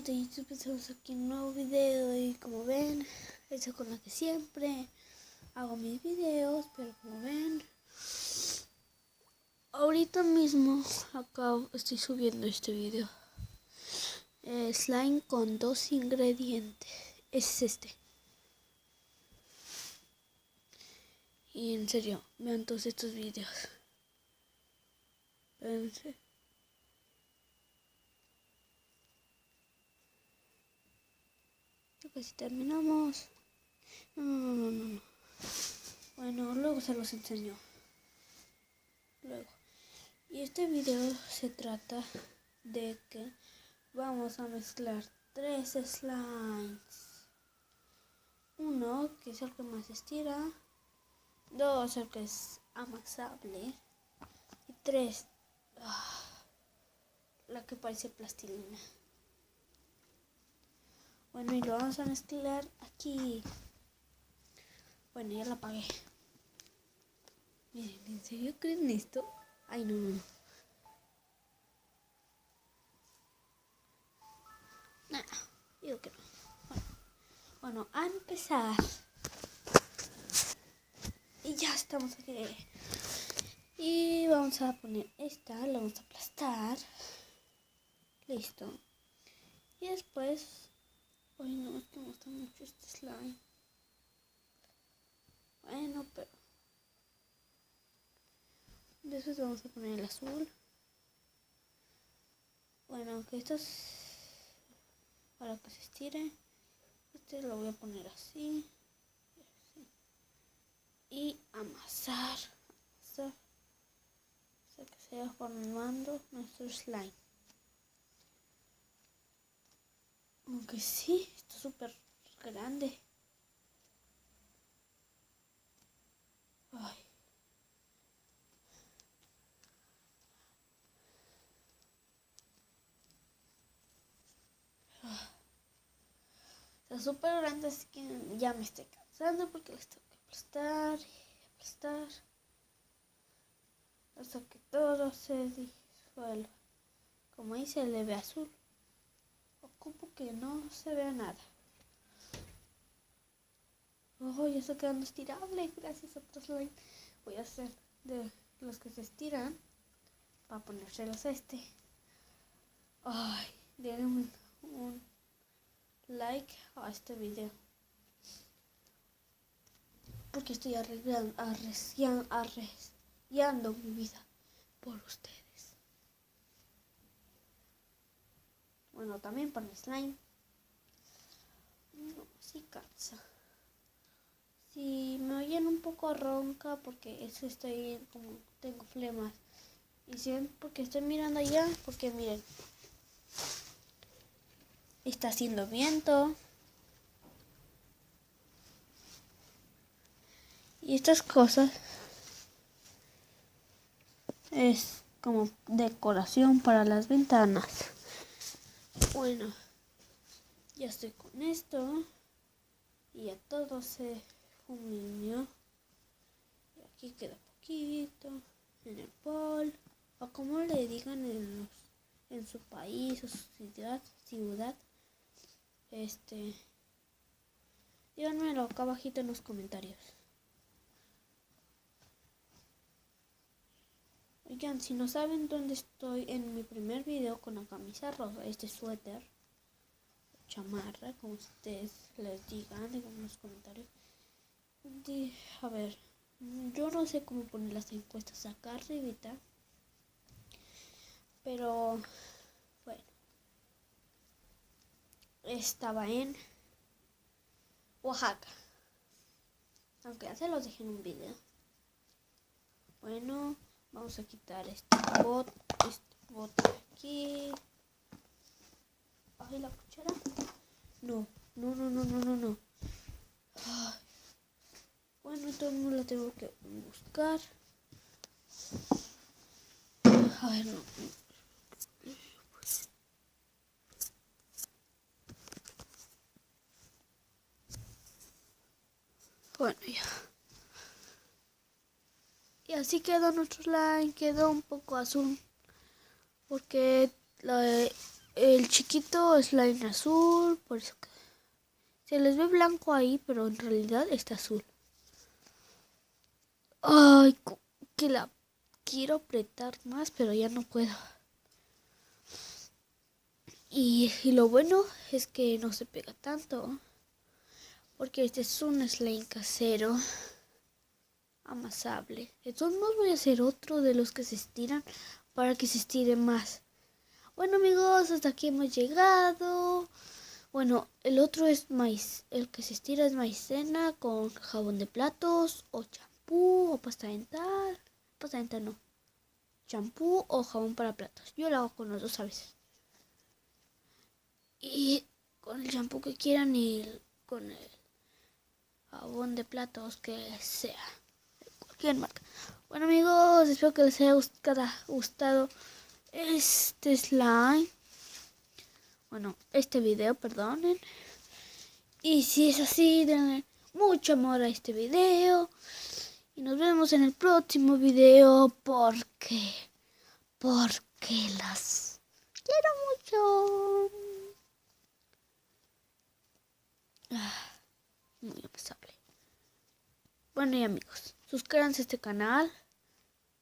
amigos de YouTube, estamos aquí en un nuevo video y como ven, es con la que siempre hago mis videos, pero como ven, ahorita mismo acá estoy subiendo este video. Slime con 2 ingredientes, es este. Y en serio, vean todos estos videos. Espérense. Ya casi terminamos. No. Bueno, luego se los enseño. Luego. Y este video se trata de que vamos a mezclar 3 slimes. Uno que es el que más estira. 2 el que es amasable. Y 3 la que parece plastilina. Bueno, y lo vamos a mezclar aquí. Bueno, ya la apagué. Miren, ¿en serio creen esto? Ay, no. Nada, digo que no. Bueno, a empezar. Y ya estamos aquí. Y vamos a poner esta, la vamos a aplastar. Listo. Y después... Ay, no, es que me gusta mucho este slime. Bueno, pero... Después vamos a poner el azul. Bueno, aunque esto es para que se estire. Este lo voy a poner así. Y amasar. Hasta que se vaya formando nuestro slime. Aunque sí, está súper grande. Ay. Está súper grande, así que ya me estoy cansando porque les tengo que aplastar y aplastar hasta que todo se disuelva. Como ahí se le ve azul, ocupo que no se vea nada. Oh, ya está quedando estirable gracias a otro slime. Voy a hacer de los que se estiran para ponérselos a este. Ay, denme un like a este video porque estoy arriesgando mi vida por ustedes. Bueno, también por mi slime. No, sí cansa. Si me oyen un poco ronca porque eso estoy como tengo flemas. Y si ven porque estoy mirando allá, porque miren, está haciendo viento. Y estas cosas es como decoración para las ventanas. Bueno, ya estoy con esto. Y ya todo se fumió. Y aquí queda poquito. En el bol. O como le digan en su país o su ciudad. Díganmelo acá abajito en los comentarios. Oigan, si no saben dónde estoy en mi primer video con la camisa rosa, este suéter, chamarra, como ustedes les digan en los comentarios. A ver, yo no sé cómo poner las encuestas acá arribita, pero bueno, estaba en Oaxaca, aunque ya se los dejé en un video. Bueno, vamos a quitar este bote de aquí. Ay, la cuchara. No. Ay. Bueno, entonces no la tengo que buscar. A ver, no. Bueno, ya. Y así quedó nuestro slime. Quedó un poco azul. Porque el chiquito slime azul, por eso que se les ve blanco ahí, pero en realidad está azul. Ay, que la quiero apretar más, pero ya no puedo. Y lo bueno es que no se pega tanto, porque este es un slime casero amasable. De todos modos voy a hacer otro de los que se estiran para que se estire más. Bueno amigos, hasta aquí hemos llegado. Bueno, el otro es maíz, el que se estira es maicena con jabón de platos o champú o pasta dental. Pasta dental no, champú o jabón para platos. Yo lo hago con los dos a veces. Y con el champú que quieran y con el jabón de platos que sea. Cualquier marca. Bueno amigos, espero que les haya gustado este slime. Bueno, este video, perdonen. Y si es así, denle mucho amor a este video. Y nos vemos en el próximo video porque las quiero mucho. Muy amasable. Bueno y amigos, suscríbanse a este canal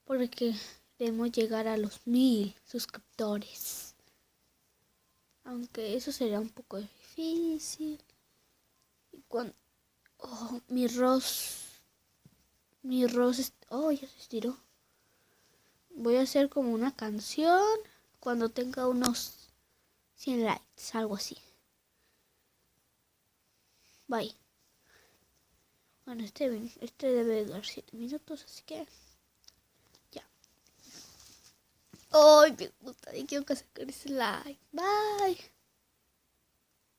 porque debemos llegar a los 1000 suscriptores. Aunque eso sería un poco difícil. Y cuando mi Ross ya se estiró. Voy a hacer como una canción cuando tenga unos 100 likes, algo así. Bye. Bueno, este debe durar 7 minutos, así que ya. Ay, me gusta, y quiero que se con ese like. Bye.